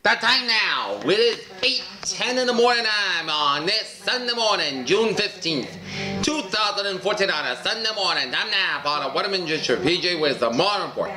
The time now, it is 8:10 in the morning time on this Sunday morning, June 15th, 2014 on a Sunday morning. Time now for the Waterman Gesture PJ with the morning report.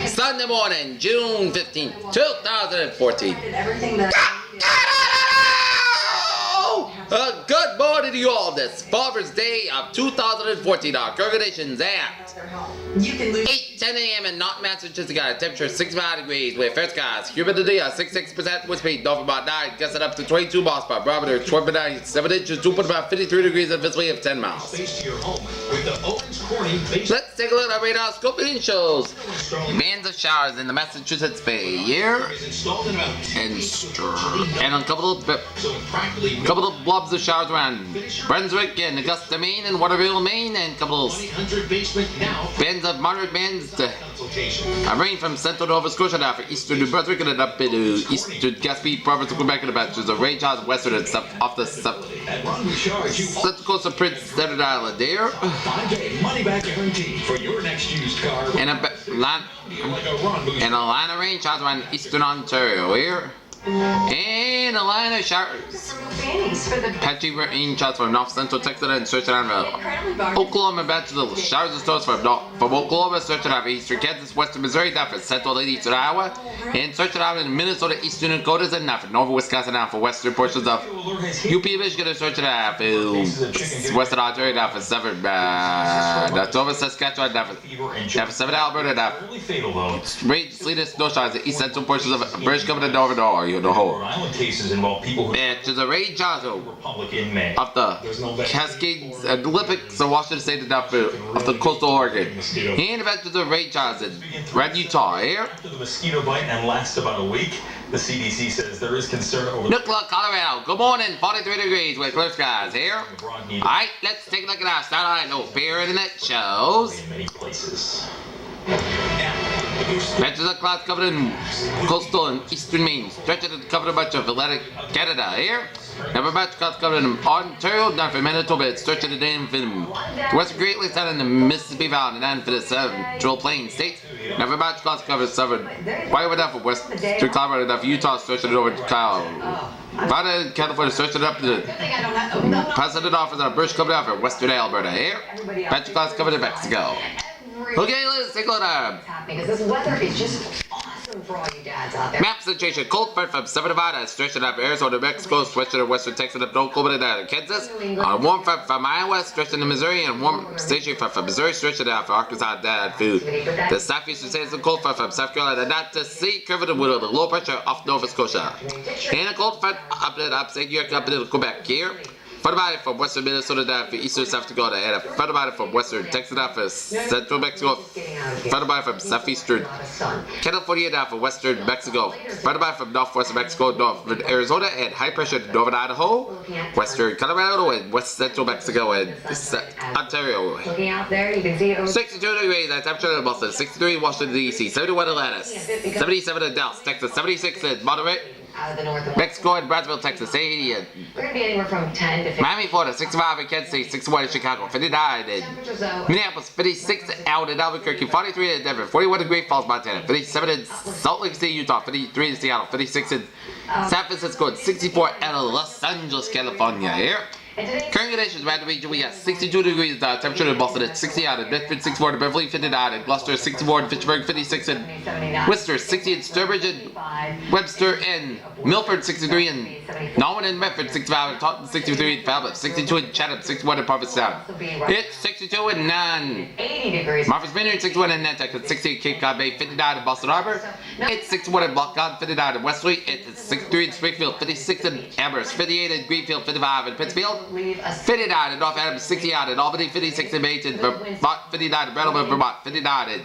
Sunday morning, June 15th, 2014. Good morning to you all this Father's Day of 2014. Our congregations at 8:10 a.m. in North Massachusetts. Got a temperature of 65 degrees with fair skies. Humidity of 66%. Wind speed north about 9. Gusting up to 22 miles per hour. Barometer 12.97 inches. 2.53 degrees and visibility of 10 miles. Let's take a look at our radar scoping shows. Bands of showers in the Massachusetts Bay here. And a couple of blobs of showers around Brunswick and Augusta, Maine, and Waterville, Maine, and a couple of bands of moderate bands to rain from central Nova Scotia down for eastern New Brunswick and up into eastern Gaspé province of Quebec and about there's a rain showers western and stuff off the central coast of Prince Edward Island there. And a line of rain showers around eastern Ontario here. And a line of showers. Patchy rain showers from north central Texas and stretching out of Oklahoma back to the showers and storms from Oklahoma, stretching out of eastern Kansas, western Missouri, down for central and eastern Iowa, and stretching out in Minnesota, eastern Dakotas, and down for northern Wisconsin, down for western portions of UP, Michigan, and stretching out for western Ontario, down for southern Nova Saskatchewan, down for southern Alberta, down for rain, sleet, and snow showers in east central portions of British Columbia and Northern Ontario. The whole. There's a rain showers of the Cascades and Olympics of Washington State and of the coastal Oregon. And eventually the rain showers in Red Utah here. After the mosquito bite and lasts about a week, the CDC says there is concern over Nuclear, Colorado. Good morning, 43 degrees with clear skies here. Alright, let's take a look at our satellite and fair internet shows. in many places. Patches of clouds covered in coastal and eastern Maine. Stretches and covered a bunch of Atlantic Canada here. Never batch clouds covered in Ontario, down for Manitoba, it's stretching it in for the Western Great Lakes down in the Mississippi Valley, and down for the Central Plains states. Never batch clouds covered southern. Why would that for Western Colorado, down for Utah, stretching it over to Nevada, California, stretching it up to the President office on British Columbia for Western Alberta here. Batch clouds covered in Mexico. Okay, let's take a look at because this weather is just awesome for all you dads out there. map situation. Cold front from southern Nevada, stretching up Arizona, Mexico, stretching to western Texas, up to Oklahoma, down to Kansas. Warm front from Iowa, stretching to Missouri, and warm station front from Missouri, stretching down for Arkansas, down to the southeastern states, and cold front from South Carolina, not to sea, curving the wind of low pressure off Nova Scotia. And a cold front up to the upstate New York, up to Quebec here. Front from western Minnesota down for eastern South Dakota, and a front from western Texas down for central Mexico, front from southeastern California down for western Mexico, front from northwestern Mexico, northern Arizona, and high pressure to northern Idaho, western Colorado, and west central Mexico, and Ontario. 62 degrees at temperature in Boston, 63 in Washington D.C., 71 in Atlanta, 77 in Dallas, Texas, 76 in Monterey, Mexico and Brownsville, Texas, 80 in We're going to be anywhere from 10 to 15. Miami, Florida, 65 in Kansas City, 61 in Chicago, 59 in Minneapolis, 56 out in Albuquerque, 43 in Denver, 41 in Great Falls, Montana, 57 in Salt Lake City, Utah, 53 in Seattle, 56 in San Francisco, and 64 out of Los Angeles, California here. Current conditions, random region, we got 62 degrees temperature in Boston, it's 60 out in Bedford, 64 in Beverly, 59 in Gloucester, 64 in Fitchburg, 56 in Worcester, 60 in Sturbridge and Webster, and Milford, 63 in Norman and Medford, 65 in Taunton, 63 in Falmouth, 62 in Chatham, 61 in Provincetown. It's 62 in Martha's Vineyard, 61 in Nantucket, 60 in Cape Cod Bay, 59 in Boston Harbor, it's 61 in Blockon, 59 in Wesley, it's 63 in Springfield, 56 in Amherst, 58 in Greenfield, 55 in Pittsfield, 59 in North Adams, 60 out in Albany, 56 in Maine, Vermont, 59 in Brattleboro, Vermont, 59 in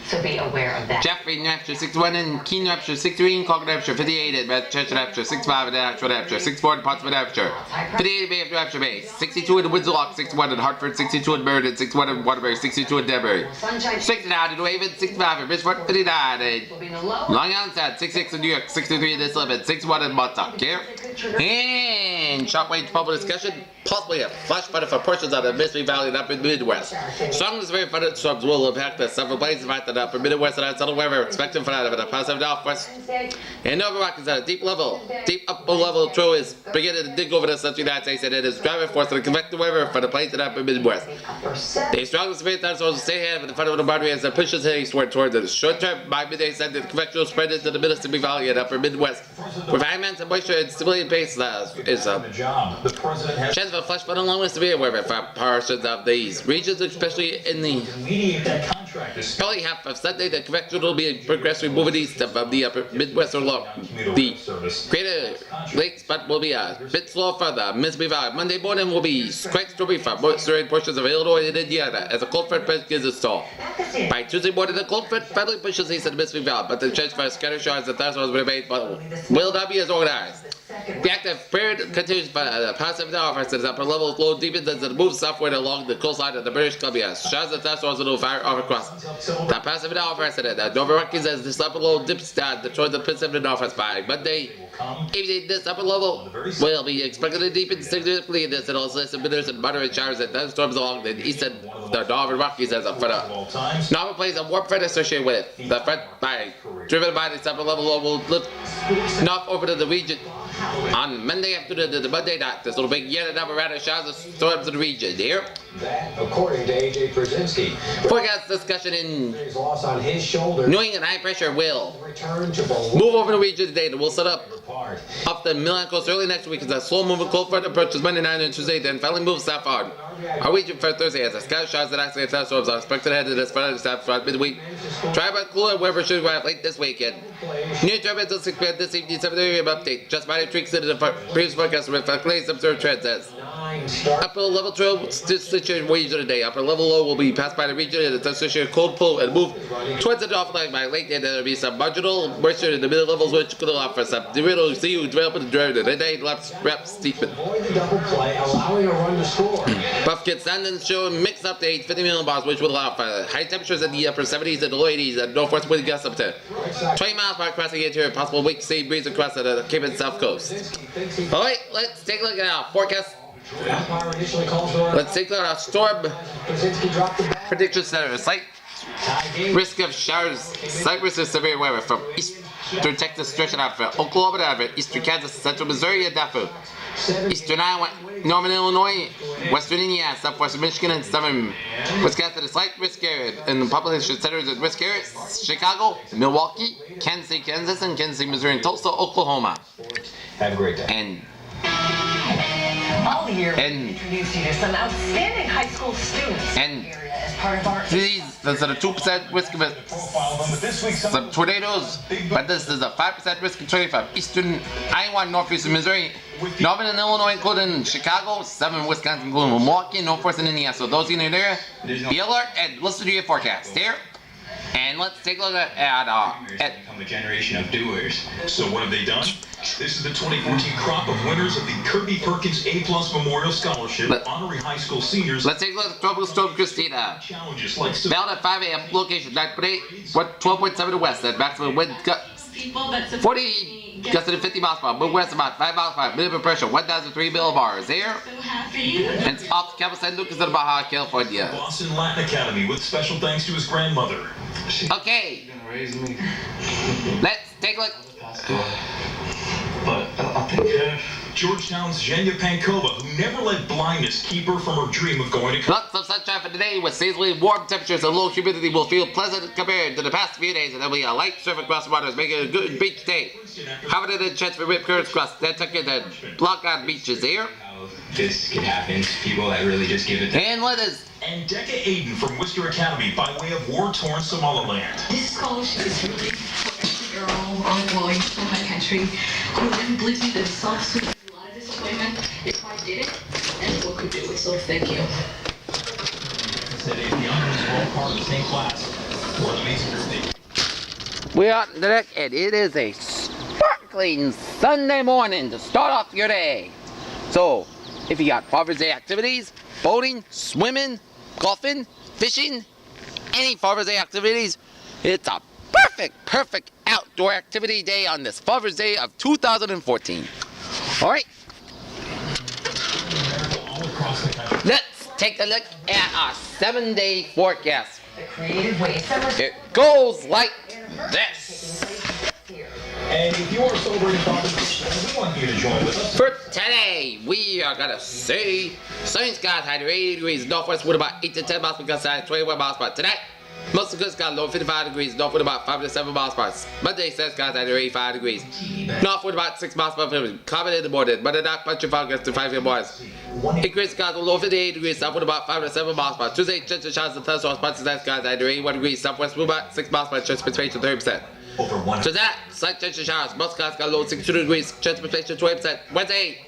So be aware of that. Jeffrey, New Hampshire, 61 in Keene, New Hampshire, 63 in Concord, New Hampshire, 58 in Manchester, New Hampshire, 65 in Nashville, New Hampshire, 64 in Pottsville, New Hampshire, 58 in Bay of New Hampshire Bay, 62 in Windsor Lock, 61 in Hartford, 62 in Meriden, 61 in Waterbury, 62 in Denbury, 69 in New Haven, 65 in Bridgeport, 59 in Long Island Sound, 66 in New York, 63 in Islip, and 61 in Montauk here. And shortwave public discussion. possibly a flash flood for portions of the Mississippi Valley and upper Midwest. Strong to severe thunderstorms will impact the several places in the upper Midwest and unsettled weather expected for a positive northwest. And Nova Rockies at a deep upper level trough is beginning to dig over the central United States, and it is driving force to convective weather for the plains in the upper Midwest. The strong to severe thunderstorms will stay ahead of the front of the boundary as it pushes eastward toward the short term. By midday, said the convection will spread into the Mississippi Valley and upper Midwest. With high amounts of moisture and stability pace is chance of a flash flood along with severe weather for portions of these regions, especially in the early half of Sunday. The convection will be progressively moving east of the upper Midwest along the Greater Lakes, but will be a bit slow for the Mississippi Valley. Monday morning will be quite stormy for most portions of Illinois and Indiana as a cold front begins to stall. By Tuesday morning, the cold front finally pushes east of the Mississippi Valley, but the chance for scattered showers and thunderstorms will not be as organized. The active period continues, but the passive offers its upper level low deepens as it moves southward along the coastline of the British Columbia. Showers and thunderstorms will fire off across the passive offers the Nova Rockies as this upper low dips down toward the Pacific Northwest by Monday evening. This upper level will be expected to deepen significantly in this and also submitters and moderate showers and thunderstorms along the eastern the Northern Rockies as a front. Nova plays a warm front associated with it. The front driven by this upper level low will lift north over to the region. On Monday afternoon to the Monday night, this will bring yet another round of showers and storms in the region. Here, according to AJ Brzezinski, forecast discussion in New England high pressure will move over the region today and will set up the Milan coast early next week as a slow moving cold front approaches Monday night and Tuesday, then finally moves south on our region for Thursday as the scout showers and accident thunderstorms are expected ahead of this Friday south throughout midweek. Dry but cooler weather should arrive late this weekend. New turbulence will expand this evening 7 a.m. update. Just minor tweaks into the previous forecast reflect latest observed trends as upper level trough situated waves today. Upper level low will be passed by the region and the associated cold pull and move towards the north line by late, and there will be some marginal moisture in the middle levels which could allow for some little sea development and dry the day left steeping. Buffkins and show mixed up to 50 millibars, which will allow for high temperatures in the upper 70s and the low 80s and northwest wind gusts up to 20 miles per hour across the interior. Possible weak sea breeze across the Cape and South Coast. Alright, let's take a look at our forecast. Let's take a look at our storm prediction center. Slight risk of showers, slight risk of severe weather from eastern Texas stretching out for Oklahoma to eastern Kansas, central Missouri, and Dafu. Eastern Iowa, northern Illinois, western Indiana, southwestern Michigan, and southern Wisconsin. A slight risk area in the population centers at risk areas: Chicago, Milwaukee, Kansas City, Kansas, and Kansas City, Missouri, and Tulsa, Oklahoma. have a great day. And all year, we introduce you to some outstanding high school students in the area as part of our. There's a 2% risk of some tornadoes, but this is a 5% risk of tornado from eastern Iowa, northeastern Missouri, northern Illinois, including Chicago, southern Wisconsin, including Milwaukee, northwestern Indiana. So those in the area, be alert and listen to your forecast here. And let's take a look at become a generation of doers. So what have they done? This is the 2014 crop of winners of the Kirby Perkins A+ Memorial Scholarship honoring high school seniors. Let's take a look at Tropical Storm Christina. Challenges like Bound at 5 a.m. Location 9.8, 12.7 to west. At maximum wind gusts 40 gusts to 50 miles per hour. Move west about 5 miles per hour. Minimum pressure 1,003 millibars. Here. And it's off to Campus San Lucas in Baja, California. Boston Latin Academy with special thanks to his grandmother. Okay. Let's take a look. But I think Georgetown's Zhenya Pankova, who never let blindness keep her from her dream of going to college. Lots of sunshine for today with seasonally warm temperatures and low humidity will feel pleasant compared to the past few days, and there will be a light surf across the waters, making it a good beach day. Covered in chance for rip currents across Nantucket and block on beaches here. This could happen to people that really just give it. And let us. And Decca Aiden from Worcester Academy by way of war-torn Somaliland. This scholarship is really for every girl ongoing for my country who then believes me that it's soft sweet. A lot of disappointment if I did it, and what could do it. So thank you. Said if the others were all part of the same class, what an amazing group. We are on the deck, and it is a sparkling Sunday morning to start off your day. So, if you got Father's Day activities, boating, swimming, golfing, fishing, any Father's Day activities, it's a perfect outdoor activity day on this Father's Day of 2014. All right. take a look at our 7-day forecast. The creative ways It goes like this. And if you are celebrating Father's Day, we want you to join with us. For today, we are gonna see sunny skies, high to 80 degrees, northwest wind about 8 to 10 miles per hour, 21 miles per hour. Tonight, most of the good skies, low 55 degrees, north wind about 5 to 7 miles per hour. Monday, sunny skies, high to 85 degrees, north wind about 6 miles per hour. Common in the morning, but not much of August to 5 in the morning. Increased skies, low 58 degrees, south wind about 5 to 7 miles per hour. Tuesday, chance of showers and thunderstorms, spots sunny skies, high to 81 degrees, southwest wind about 6 miles per hour, chance of precipitation 30%. So that, slight chance of showers, most skies got low 62 degrees, chance of precipitation 20%. Wednesday,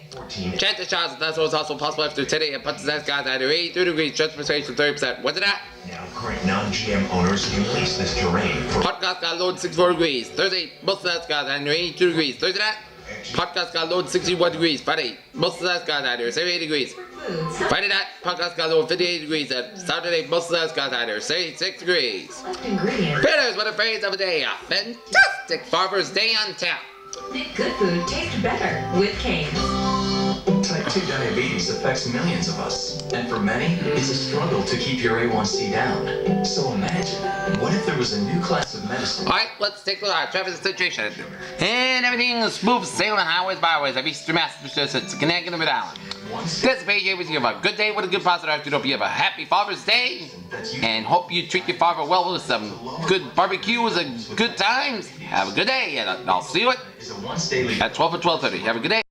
chance of showers and thunderstorms also possible after 10 a.m. Punches that skies at 82 degrees, chance of precipitation 30%. Wednesday that, Now, current non-GM owners can lease this terrain for podcast got low 64 degrees. Thursday, most of that skies at 82 degrees. Thursday that, podcast got low 61 degrees. Friday, most of that skies at 78 degrees. Friday night, podcast got low 58 degrees. And Saturday, most of that skies at 76 degrees. ingredients Critters, what a phrase of a day. A fantastic Farmer's Day on tap. make good food taste better with Cane's. Type 2 diabetes affects millions of us, and for many, it's a struggle to keep your A1C down. So imagine, what if there was a new class of medicine? Alright, let's take a look at our traffic situation. And everything is smooth sailing highways, byways of Eastern Massachusetts, Connecticut, and Rhode Island. This page here, we you have a good day with a good positive attitude. Hope you have a happy Father's Day, and hope you treat your father well with some good barbecues and good times. Have a good day, and I'll see you at 12 or 12:30. Have a good day.